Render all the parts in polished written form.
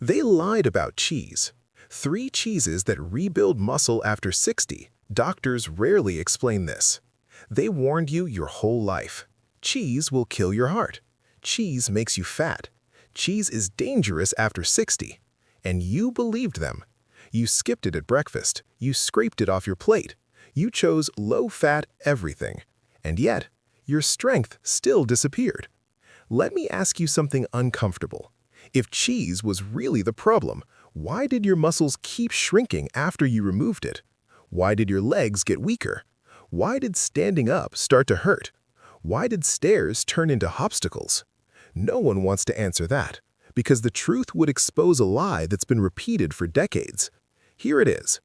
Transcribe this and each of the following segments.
They lied about cheese. 3 cheeses that rebuild muscle after 60. Doctors rarely explain this. They warned you your whole life. Cheese will kill your heart. Cheese makes you fat. Cheese is dangerous after 60. And you believed them. You skipped it at breakfast. You scraped it off your plate. You chose low-fat everything. And yet, your strength still disappeared. Let me ask you something uncomfortable. If cheese was really the problem, why did your muscles keep shrinking after you removed it? Why did your legs get weaker? Why did standing up start to hurt? Why did stairs turn into obstacles? No one wants to answer that, because the truth would expose a lie that's been repeated for decades. Here it is.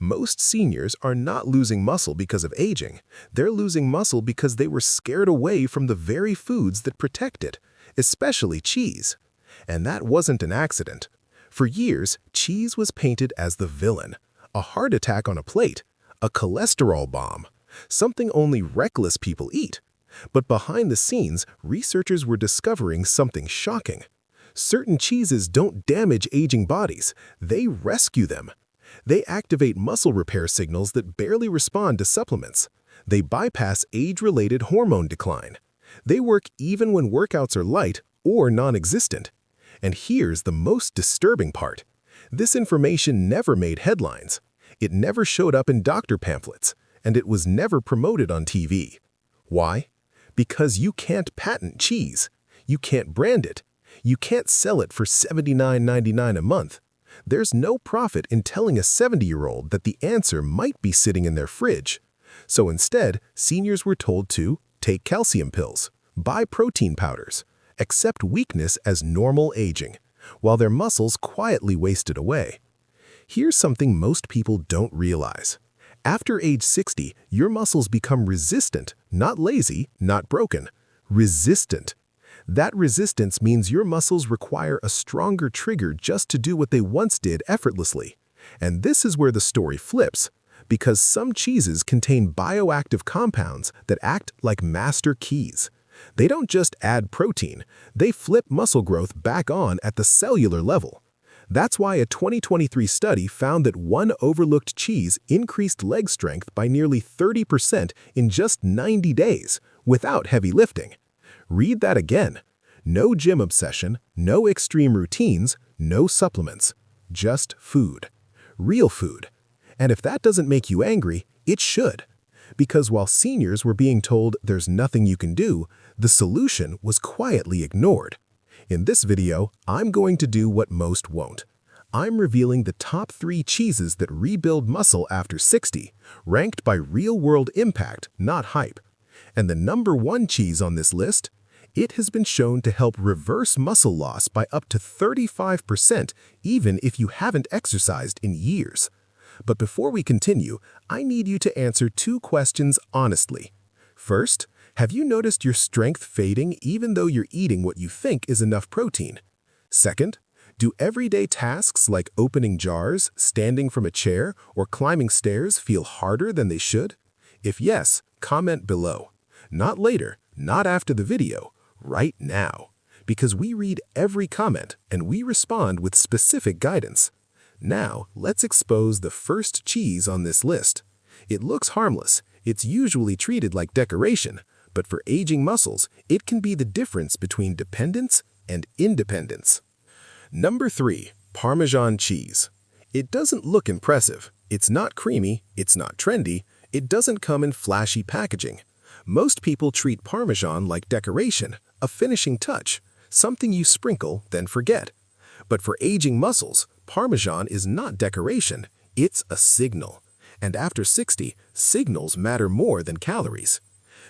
Most seniors are not losing muscle because of aging. They're losing muscle because they were scared away from the very foods that protect it, especially cheese. And that wasn't an accident. For years, cheese was painted as the villain, a heart attack on a plate, a cholesterol bomb, something only reckless people eat. But behind the scenes, researchers were discovering something shocking. Certain cheeses don't damage aging bodies, they rescue them. They activate muscle repair signals that barely respond to supplements. They bypass age-related hormone decline. They work even when workouts are light or non-existent. And here's the most disturbing part. This information never made headlines. It never showed up in doctor pamphlets, and it was never promoted on TV. Why? Because you can't patent cheese. You can't brand it. You can't sell it for $79.99 a month. There's no profit in telling a 70-year-old that the answer might be sitting in their fridge. So instead, seniors were told to take calcium pills, buy protein powders, accept weakness as normal aging, while their muscles quietly wasted away. Here's something most people don't realize. After age 60, your muscles become resistant, not lazy, not broken. Resistant. That resistance means your muscles require a stronger trigger just to do what they once did effortlessly. And this is where the story flips, because some cheeses contain bioactive compounds that act like master keys. They don't just add protein, they flip muscle growth back on at the cellular level. That's why a 2023 study found that one overlooked cheese increased leg strength by nearly 30% in just 90 days, without heavy lifting. Read that again. No gym obsession, no extreme routines, no supplements. Just food. Real food. And if that doesn't make you angry, it should. Because while seniors were being told there's nothing you can do, the solution was quietly ignored. In this video, I'm going to do what most won't. I'm revealing the top 3 cheeses that rebuild muscle after 60, ranked by real-world impact, not hype. And the number 1 cheese on this list? It has been shown to help reverse muscle loss by up to 35%, even if you haven't exercised in years. But before we continue, I need you to answer 2 questions honestly. First, have you noticed your strength fading even though you're eating what you think is enough protein? Second, do everyday tasks like opening jars, standing from a chair, or climbing stairs feel harder than they should? If yes, comment below. Not later, not after the video, right now. Because we read every comment and we respond with specific guidance. Now, let's expose the first cheese on this list. It looks harmless. It's usually treated like decoration, but for aging muscles, it can be the difference between dependence and independence. Number 3, Parmesan cheese. It doesn't look impressive. It's not creamy. It's not trendy. It doesn't come in flashy packaging. Most people treat Parmesan like decoration, a finishing touch, something you sprinkle, then forget. But for aging muscles, Parmesan is not decoration, it's a signal. And after 60, signals matter more than calories.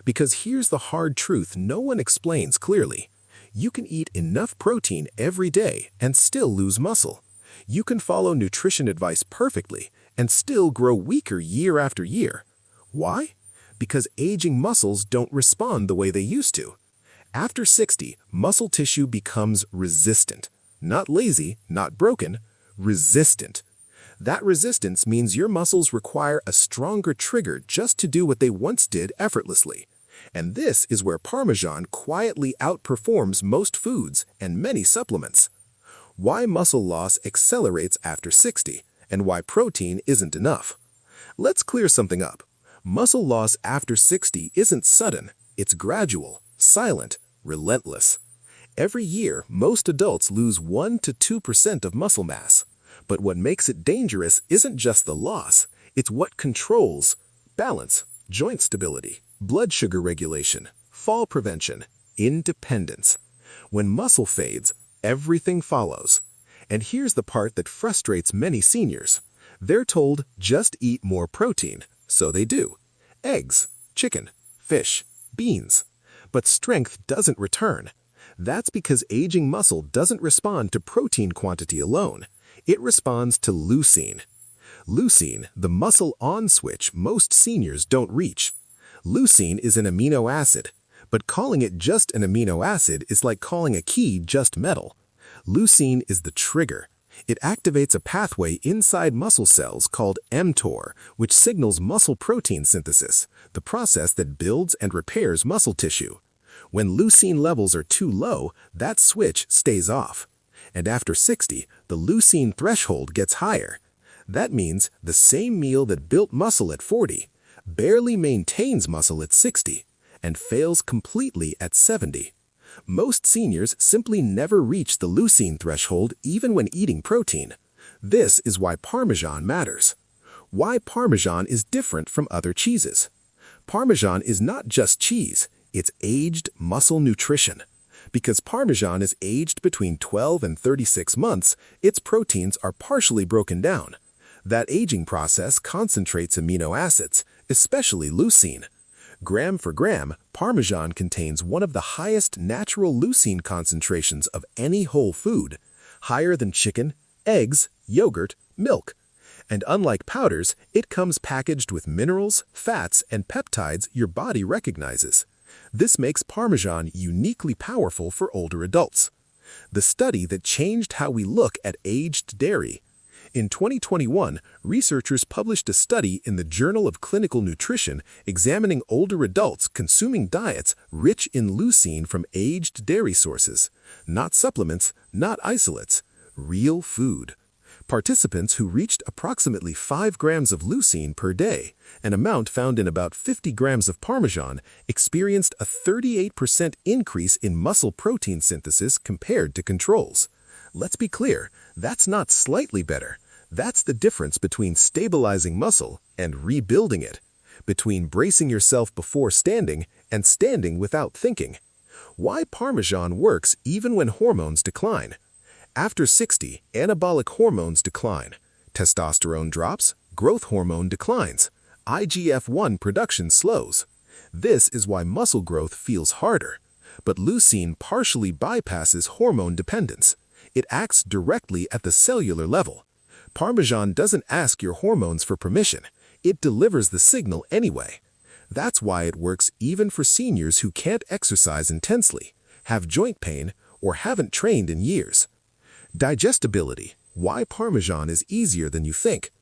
Because here's the hard truth no one explains clearly. You can eat enough protein every day and still lose muscle. You can follow nutrition advice perfectly and still grow weaker year after year. Why? Because aging muscles don't respond the way they used to. After 60, muscle tissue becomes resistant. Not lazy, not broken, resistant. That resistance means your muscles require a stronger trigger just to do what they once did effortlessly. And this is where Parmesan quietly outperforms most foods and many supplements. Why muscle loss accelerates after 60, and why protein isn't enough. Let's clear something up. Muscle loss after 60 isn't sudden, it's gradual, silent, relentless. Every year, most adults lose 1 to 2% of muscle mass. But what makes it dangerous isn't just the loss, it's what controls balance, joint stability, blood sugar regulation, fall prevention, independence. When muscle fades, everything follows. And here's the part that frustrates many seniors. They're told, just eat more protein, so they do. Eggs, chicken, fish, beans. But strength doesn't return. That's because aging muscle doesn't respond to protein quantity alone. It responds to leucine. Leucine, the muscle-on switch most seniors don't reach. Leucine is an amino acid, but calling it just an amino acid is like calling a key just metal. Leucine is the trigger. It activates a pathway inside muscle cells called mTOR, which signals muscle protein synthesis, the process that builds and repairs muscle tissue. When leucine levels are too low, that switch stays off. And after 60, the leucine threshold gets higher. That means the same meal that built muscle at 40 barely maintains muscle at 60 and fails completely at 70. Most seniors simply never reach the leucine threshold even when eating protein. This is why Parmesan matters. Why Parmesan is different from other cheeses. Parmesan is not just cheese, it's aged muscle nutrition. Because Parmesan is aged between 12 and 36 months, its proteins are partially broken down. That aging process concentrates amino acids, especially leucine. Gram for gram, Parmesan contains one of the highest natural leucine concentrations of any whole food, higher than chicken, eggs, yogurt, milk. And unlike powders, it comes packaged with minerals, fats, and peptides your body recognizes. This makes Parmesan uniquely powerful for older adults. The study that changed how we look at aged dairy. In 2021, researchers published a study in the Journal of Clinical Nutrition examining older adults consuming diets rich in leucine from aged dairy sources. Not supplements, not isolates, real food. Participants who reached approximately 5 grams of leucine per day, an amount found in about 50 grams of Parmesan, experienced a 38% increase in muscle protein synthesis compared to controls. Let's be clear, that's not slightly better. That's the difference between stabilizing muscle and rebuilding it, between bracing yourself before standing and standing without thinking. Why Parmesan works even when hormones decline. After 60, anabolic hormones decline. Testosterone drops, growth hormone declines. IGF-1 production slows. This is why muscle growth feels harder. But leucine partially bypasses hormone dependence. It acts directly at the cellular level. Parmesan doesn't ask your hormones for permission. It delivers the signal anyway. That's why it works even for seniors who can't exercise intensely, have joint pain, or haven't trained in years. Digestibility. Why Parmesan is easier than you think.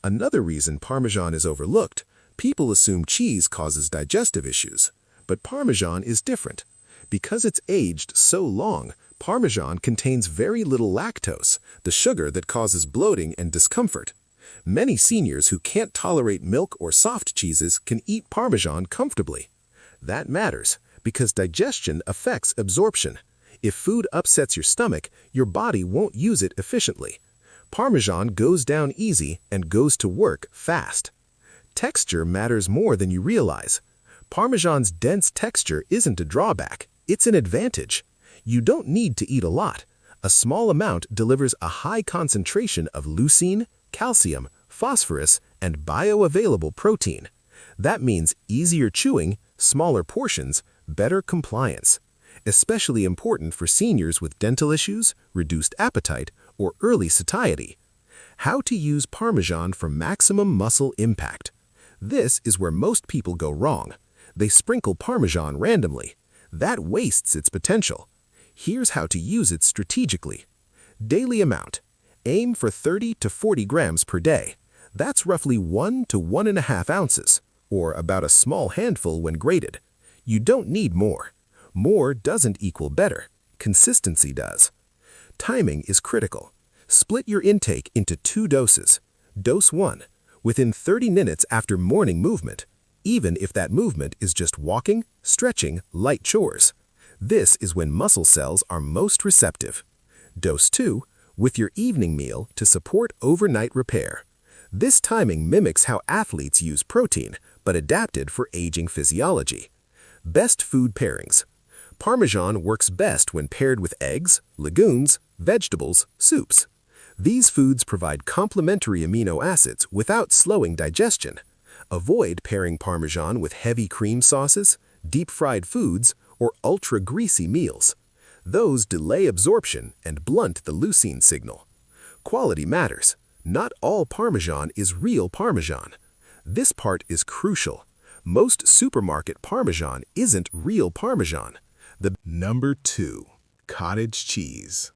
Another reason Parmesan is overlooked. People assume cheese causes digestive issues. But Parmesan is different. Because it's aged so long, Parmesan contains very little lactose, the sugar that causes bloating and discomfort. Many seniors who can't tolerate milk or soft cheeses can eat Parmesan comfortably. That matters because digestion affects absorption. If food upsets your stomach, your body won't use it efficiently. Parmesan goes down easy and goes to work fast. Texture matters more than you realize. Parmesan's dense texture isn't a drawback, it's an advantage. You don't need to eat a lot. A small amount delivers a high concentration of leucine, calcium, phosphorus, and bioavailable protein. That means easier chewing, smaller portions, better compliance. Especially important for seniors with dental issues, reduced appetite, or early satiety. How to use Parmesan for maximum muscle impact. This is where most people go wrong. They sprinkle Parmesan randomly. That wastes its potential. Here's how to use it strategically. Daily amount. Aim for 30 to 40 grams per day. That's roughly 1 to 1.5 ounces, or about a small handful when grated. You don't need more. More doesn't equal better. Consistency does. Timing is critical. Split your intake into 2 doses. Dose 1, within 30 minutes after morning movement, even if that movement is just walking, stretching, light chores. This is when muscle cells are most receptive. Dose 2, with your evening meal to support overnight repair. This timing mimics how athletes use protein, but adapted for aging physiology. Best food pairings. Parmesan works best when paired with eggs, legumes, vegetables, soups. These foods provide complementary amino acids without slowing digestion. Avoid pairing Parmesan with heavy cream sauces, deep-fried foods, or ultra-greasy meals. Those delay absorption and blunt the leucine signal. Quality matters. Not all Parmesan is real Parmesan. This part is crucial. Most supermarket Parmesan isn't real Parmesan. Number 2. Cottage cheese.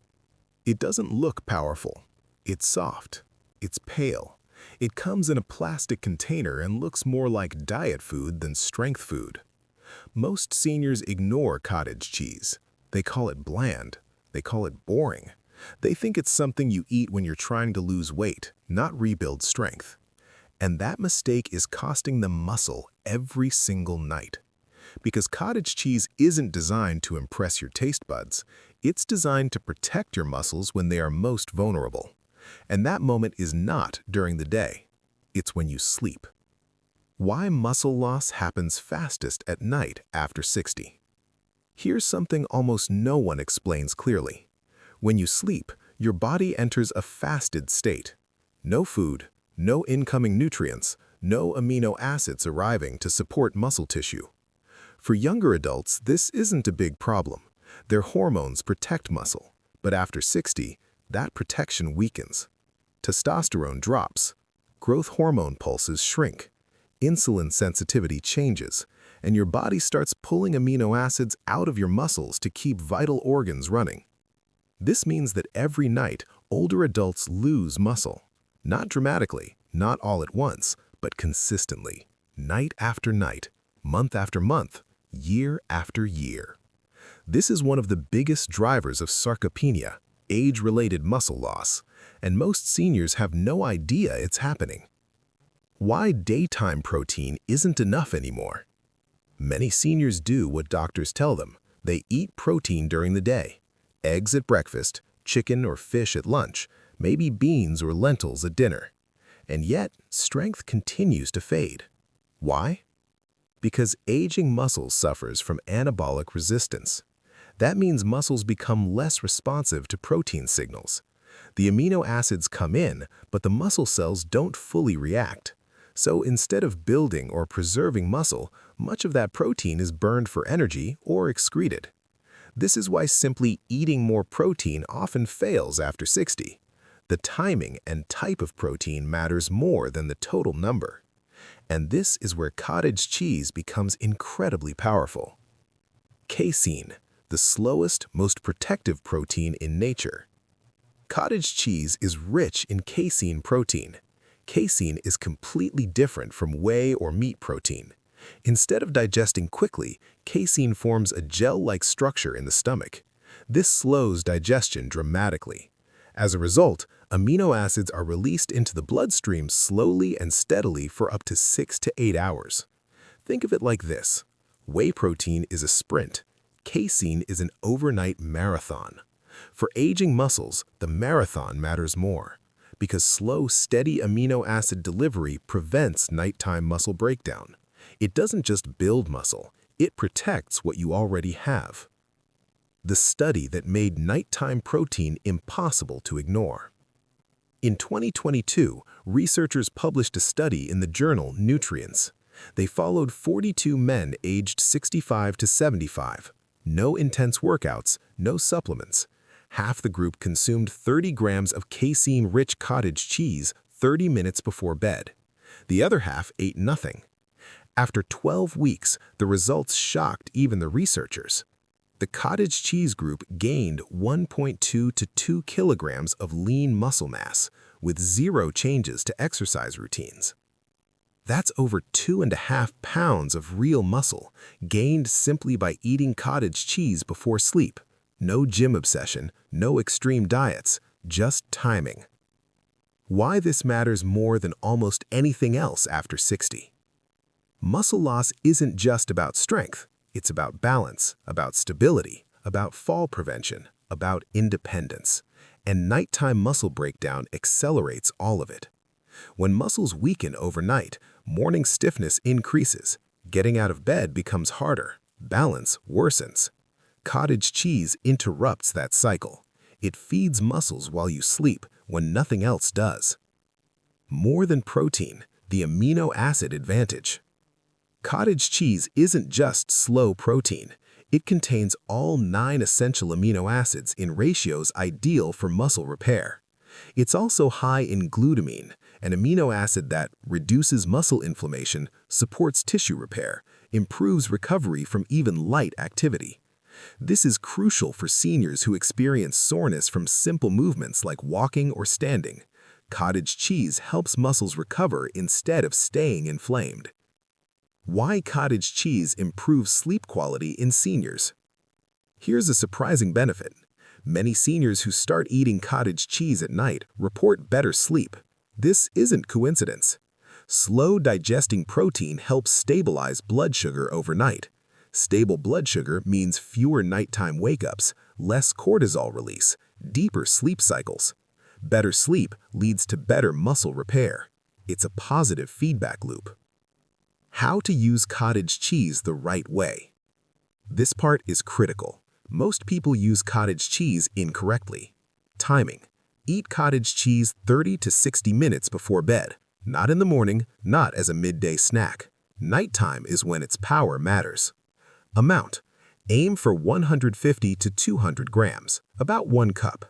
It doesn't look powerful. It's soft. It's pale. It comes in a plastic container and looks more like diet food than strength food. Most seniors ignore cottage cheese. They call it bland. They call it boring. They think it's something you eat when you're trying to lose weight, not rebuild strength. And that mistake is costing them muscle every single night. Because cottage cheese isn't designed to impress your taste buds, it's designed to protect your muscles when they are most vulnerable. And that moment is not during the day. It's when you sleep. Why muscle loss happens fastest at night after 60. Here's something almost no one explains clearly. When you sleep, your body enters a fasted state. No food, no incoming nutrients, no amino acids arriving to support muscle tissue. For younger adults, this isn't a big problem. Their hormones protect muscle, but after 60, that protection weakens. Testosterone drops, growth hormone pulses shrink, insulin sensitivity changes, and your body starts pulling amino acids out of your muscles to keep vital organs running. This means that every night, older adults lose muscle. Not dramatically, not all at once, but consistently, night after night, month after month, year after year. This is one of the biggest drivers of sarcopenia, age-related muscle loss, and most seniors have no idea it's happening. Why daytime protein isn't enough anymore? Many seniors do what doctors tell them. They eat protein during the day, eggs at breakfast, chicken or fish at lunch, maybe beans or lentils at dinner. And yet, strength continues to fade. Why? Because aging muscles suffers from anabolic resistance. That means muscles become less responsive to protein signals. The amino acids come in, but the muscle cells don't fully react. So instead of building or preserving muscle, much of that protein is burned for energy or excreted. This is why simply eating more protein often fails after 60. The timing and type of protein matters more than the total number. And this is where cottage cheese becomes incredibly powerful. Casein, the slowest, most protective protein in nature. Cottage cheese is rich in casein protein. Casein is completely different from whey or meat protein. Instead of digesting quickly, casein forms a gel-like structure in the stomach. This slows digestion dramatically. As a result, amino acids are released into the bloodstream slowly and steadily for up to 6 to 8 hours. Think of it like this. Whey protein is a sprint. Casein is an overnight marathon. For aging muscles, the marathon matters more, because slow, steady amino acid delivery prevents nighttime muscle breakdown. It doesn't just build muscle, it protects what you already have. The study that made nighttime protein impossible to ignore. In 2022, researchers published a study in the journal Nutrients. They followed 42 men aged 65 to 75. No intense workouts, no supplements. Half the group consumed 30 grams of casein-rich cottage cheese 30 minutes before bed. The other half ate nothing. After 12 weeks, the results shocked even the researchers. The cottage cheese group gained 1.2 to 2 kilograms of lean muscle mass, with 0 changes to exercise routines. That's over 2.5 pounds of real muscle, gained simply by eating cottage cheese before sleep. No gym obsession, no extreme diets, just timing. Why this matters more than almost anything else after 60. Muscle loss isn't just about strength. It's about balance, about stability, about fall prevention, about independence. And nighttime muscle breakdown accelerates all of it. When muscles weaken overnight, morning stiffness increases. Getting out of bed becomes harder. Balance worsens. Cottage cheese interrupts that cycle. It feeds muscles while you sleep when nothing else does. More than protein, the amino acid advantage. Cottage cheese isn't just slow protein. It contains all 9 essential amino acids in ratios ideal for muscle repair. It's also high in glutamine, an amino acid that reduces muscle inflammation, supports tissue repair, improves recovery from even light activity. This is crucial for seniors who experience soreness from simple movements like walking or standing. Cottage cheese helps muscles recover instead of staying inflamed. Why cottage cheese improves sleep quality in seniors. Here's a surprising benefit. Many seniors who start eating cottage cheese at night report better sleep. This isn't coincidence. Slow digesting protein helps stabilize blood sugar overnight. Stable blood sugar means fewer nighttime wake-ups, less cortisol release, deeper sleep cycles. Better sleep leads to better muscle repair. It's a positive feedback loop. How to use cottage cheese the right way. This part is critical. Most people use cottage cheese incorrectly. Timing. Eat cottage cheese 30 to 60 minutes before bed. Not in the morning, not as a midday snack. Nighttime is when its power matters. Amount. Aim for 150 to 200 grams, about 1 cup.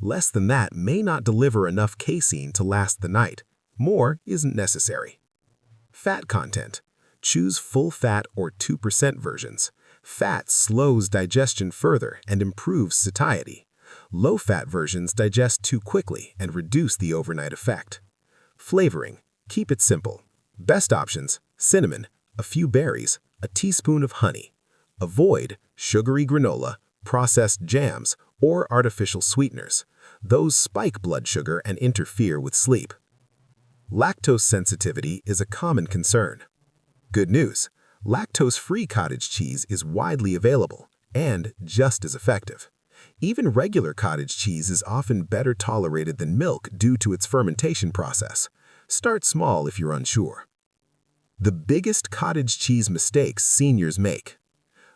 Less than that may not deliver enough casein to last the night. More isn't necessary. Fat content. Choose full-fat or 2% versions. Fat slows digestion further and improves satiety. Low-fat versions digest too quickly and reduce the overnight effect. Flavoring. Keep it simple. Best options: cinnamon, a few berries, a teaspoon of honey. Avoid sugary granola, processed jams, or artificial sweeteners. Those spike blood sugar and interfere with sleep. Lactose sensitivity is a common concern. Good news. Lactose-free cottage cheese is widely available and just as effective. Even regular cottage cheese is often better tolerated than milk due to its fermentation process. Start small if you're unsure. The biggest cottage cheese mistakes seniors make.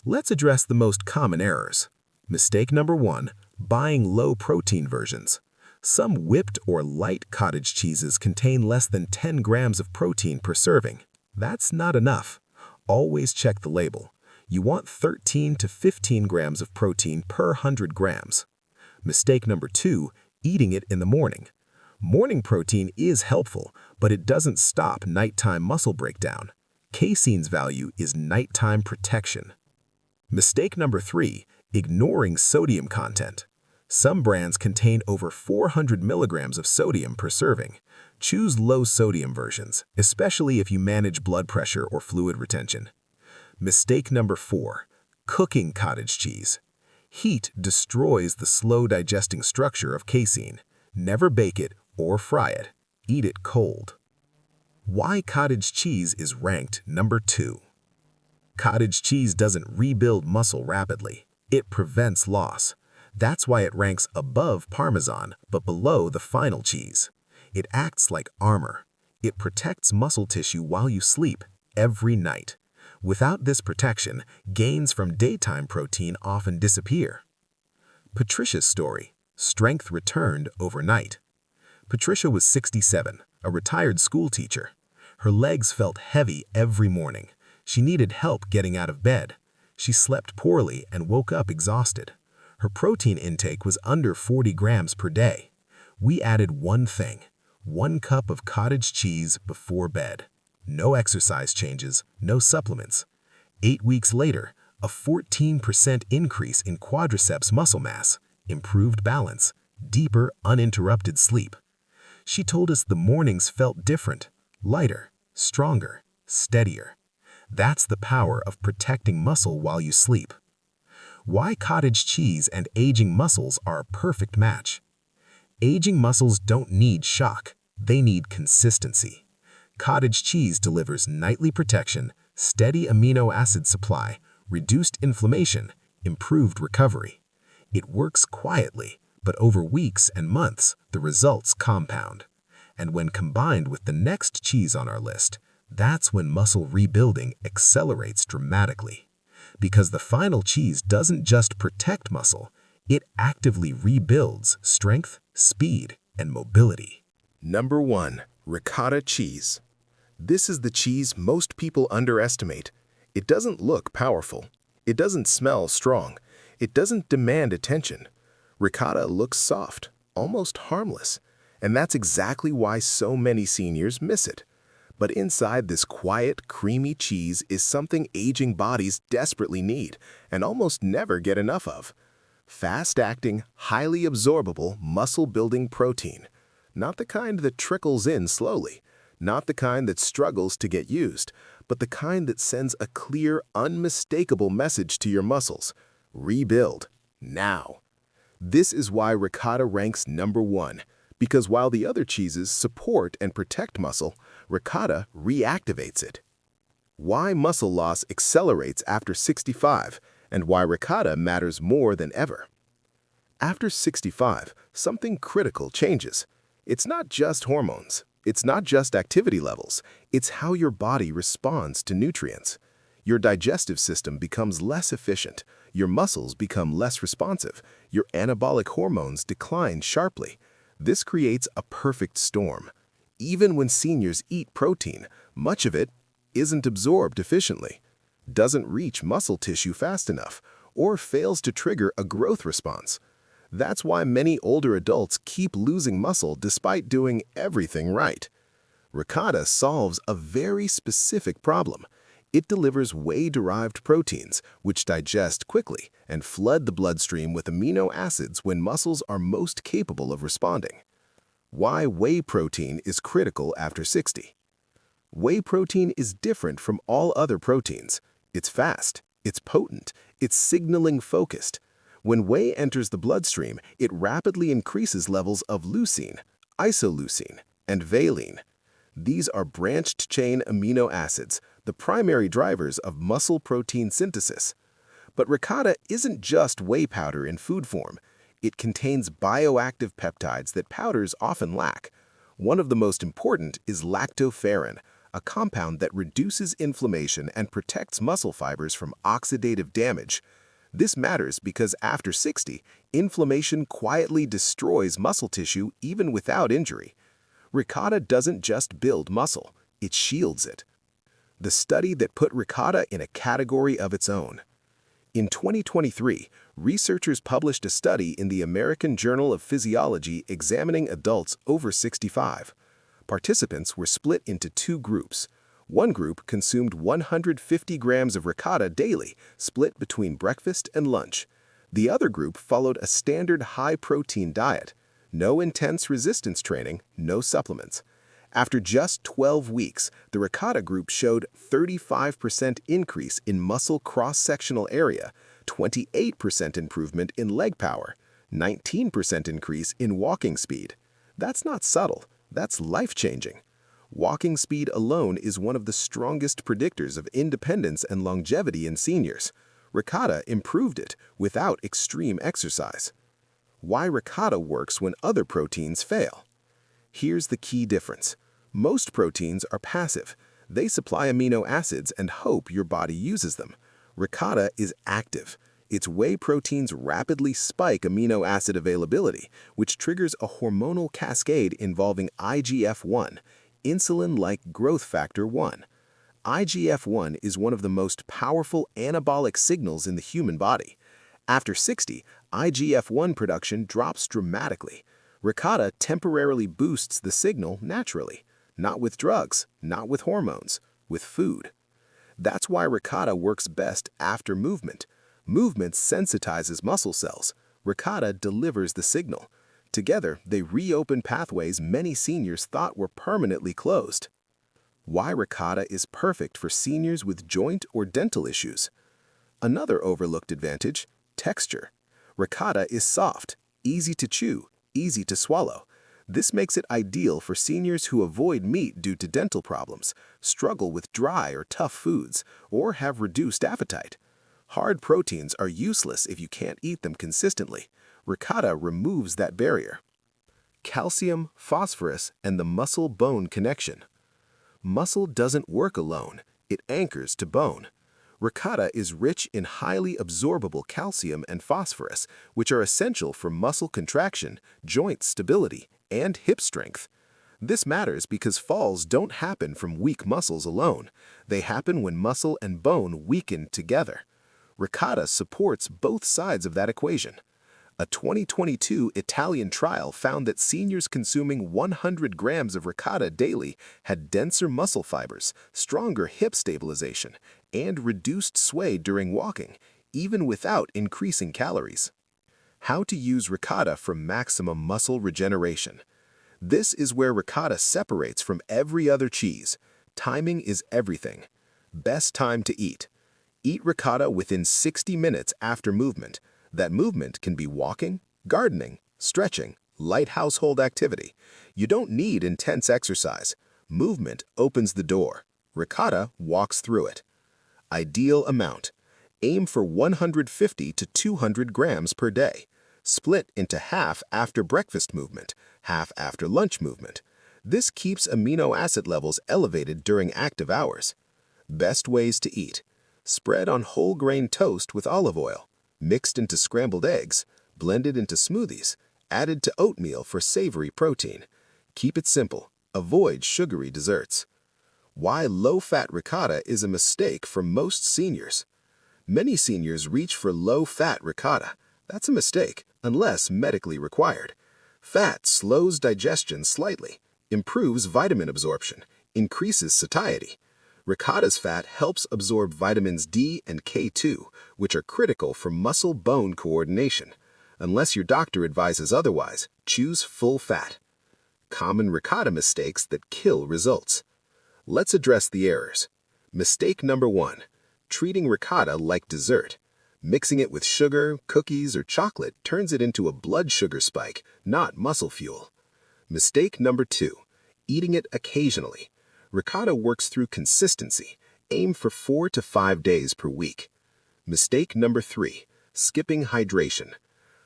Let's address the most common errors. Mistake number 1, buying low-protein versions. Some whipped or light cottage cheeses contain less than 10 grams of protein per serving. That's not enough. Always check the label. You want 13 to 15 grams of protein per 100 grams. Mistake number 2, eating it in the morning. Morning protein is helpful, but it doesn't stop nighttime muscle breakdown. Casein's value is nighttime protection. Mistake number 3, ignoring sodium content. Some brands contain over 400 milligrams of sodium per serving. Choose low-sodium versions, especially if you manage blood pressure or fluid retention. Mistake number 4, cooking cottage cheese. Heat destroys the slow-digesting structure of casein. Never bake it or fry it. Eat it cold. Why cottage cheese is ranked number 2. Cottage cheese doesn't rebuild muscle rapidly. It prevents loss. That's why it ranks above Parmesan but below the final cheese. It acts like armor. It protects muscle tissue while you sleep, every night. Without this protection, gains from daytime protein often disappear. Patricia's story. Strength returned overnight. Patricia was 67, a retired school teacher. Her legs felt heavy every morning. She needed help getting out of bed. She slept poorly and woke up exhausted. Her protein intake was under 40 grams per day. We added one thing: 1 cup of cottage cheese before bed. No exercise changes, no supplements. 8 weeks later, a 14% increase in quadriceps muscle mass, improved balance, deeper, uninterrupted sleep. She told us the mornings felt different, lighter, stronger, steadier. That's the power of protecting muscle while you sleep. Why cottage cheese and aging muscles are a perfect match. Aging muscles don't need shock, they need consistency. Cottage cheese delivers nightly protection, steady amino acid supply, reduced inflammation, improved recovery. It works quietly, but over weeks and months, the results compound. And when combined with the next cheese on our list, that's when muscle rebuilding accelerates dramatically. Because the final cheese doesn't just protect muscle, it actively rebuilds strength, speed, and mobility. Number 1. Ricotta cheese. This is the cheese most people underestimate. It doesn't look powerful. It doesn't smell strong. It doesn't demand attention. Ricotta looks soft, almost harmless. And that's exactly why so many seniors miss it. But inside this quiet, creamy cheese is something aging bodies desperately need and almost never get enough of. Fast-acting, highly absorbable, muscle-building protein. Not the kind that trickles in slowly, not the kind that struggles to get used, but the kind that sends a clear, unmistakable message to your muscles. Rebuild, now. This is why ricotta ranks number 1. Because while the other cheeses support and protect muscle, ricotta reactivates it. Why muscle loss accelerates after 65, and why ricotta matters more than ever. After 65, something critical changes. It's not just hormones. It's not just activity levels. It's how your body responds to nutrients. Your digestive system becomes less efficient. Your muscles become less responsive. Your anabolic hormones decline sharply. This creates a perfect storm. Even when seniors eat protein, much of it isn't absorbed efficiently, doesn't reach muscle tissue fast enough, or fails to trigger a growth response. That's why many older adults keep losing muscle despite doing everything right. Ricotta solves a very specific problem. It delivers whey-derived proteins, which digest quickly and flood the bloodstream with amino acids when muscles are most capable of responding. Why whey protein is critical after 60. Whey protein is different from all other proteins. It's fast, it's potent, it's signaling focused. When whey enters the bloodstream, it rapidly increases levels of leucine, isoleucine, and valine. These are branched-chain amino acids, the primary drivers of muscle protein synthesis. But ricotta isn't just whey powder in food form. It contains bioactive peptides that powders often lack. One of the most important is lactoferrin, a compound that reduces inflammation and protects muscle fibers from oxidative damage. This matters because after 60, inflammation quietly destroys muscle tissue even without injury. Ricotta doesn't just build muscle, it shields it. The study that put ricotta in a category of its own. In 2023, researchers published a study in the American Journal of Physiology examining adults over 65. Participants were split into 2 groups. One group consumed 150 grams of ricotta daily, split between breakfast and lunch. The other group followed a standard high-protein diet. No intense resistance training, no supplements. After just 12 weeks, the ricotta group showed 35% increase in muscle cross-sectional area, 28% improvement in leg power, 19% increase in walking speed. That's not subtle, that's life-changing. Walking speed alone is one of the strongest predictors of independence and longevity in seniors. Ricotta improved it without extreme exercise. Why ricotta works when other proteins fail. Here's the key difference. Most proteins are passive. They supply amino acids and hope your body uses them. Ricotta is active. Its whey proteins rapidly spike amino acid availability, which triggers a hormonal cascade involving IGF-1, insulin-like growth factor 1. IGF-1 is one of the most powerful anabolic signals in the human body. After 60, IGF-1 production drops dramatically. Ricotta temporarily boosts the signal naturally, not with drugs, not with hormones, with food. That's why ricotta works best after movement. Movement sensitizes muscle cells. Ricotta delivers the signal. Together, they reopen pathways many seniors thought were permanently closed. Why ricotta is perfect for seniors with joint or dental issues. Another overlooked advantage, Texture. Ricotta is soft, easy to chew, easy to swallow. This makes it ideal for seniors who avoid meat due to dental problems, struggle with dry or tough foods, or have reduced appetite. Hard proteins are useless if you can't eat them consistently. Ricotta removes that barrier. Calcium, phosphorus, and the muscle-bone connection. Muscle doesn't work alone, it anchors to bone. Ricotta is rich in highly absorbable calcium and phosphorus, which are essential for muscle contraction, joint stability, and hip strength. This matters because falls don't happen from weak muscles alone. They happen when muscle and bone weaken together. Ricotta supports both sides of that equation. A 2022 Italian trial found that seniors consuming 100 grams of ricotta daily had denser muscle fibers, stronger hip stabilization, and reduced sway during walking, even without increasing calories. How to use ricotta for maximum muscle regeneration. This is where ricotta separates from every other cheese. Timing is everything. Best time to eat. Eat ricotta within 60 minutes after movement. That movement can be walking, gardening, stretching, light household activity. You don't need intense exercise. Movement opens the door. Ricotta walks through it. Ideal amount. Aim for 150 to 200 grams per day. Split into half after breakfast movement, half after lunch movement. This keeps amino acid levels elevated during active hours. Best ways to eat. Spread on whole grain toast with olive oil. Mixed into scrambled eggs, blended into smoothies, added to oatmeal for savory protein. Keep it simple. Avoid sugary desserts. Why low-fat ricotta is a mistake for most seniors. Many seniors reach for low-fat ricotta. That's a mistake, unless medically required. Fat slows digestion slightly, improves vitamin absorption, increases satiety. Ricotta's fat helps absorb vitamins D and K2, which are critical for muscle-bone coordination. Unless your doctor advises otherwise, choose full fat. Common ricotta mistakes that kill results. Let's address the errors. Mistake number 1. Treating ricotta like dessert. Mixing it with sugar, cookies, or chocolate turns it into a blood sugar spike, not muscle fuel. Mistake number 2. Eating it occasionally. Ricotta works through consistency. Aim for 4 to 5 days per week. Mistake number 3. Skipping hydration.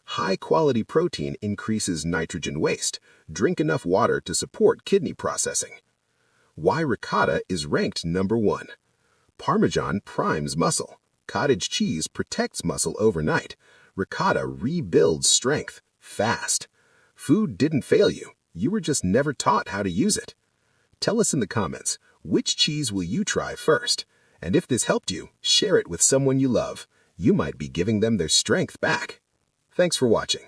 High-quality protein increases nitrogen waste. Drink enough water to support kidney processing. Why ricotta is ranked number 1. Parmesan primes muscle. Cottage cheese protects muscle overnight. Ricotta rebuilds strength fast. Food didn't fail you. You were just never taught how to use it. Tell us in the comments, which cheese will you try first? And if this helped you, share it with someone you love. You might be giving them their strength back. Thanks for watching.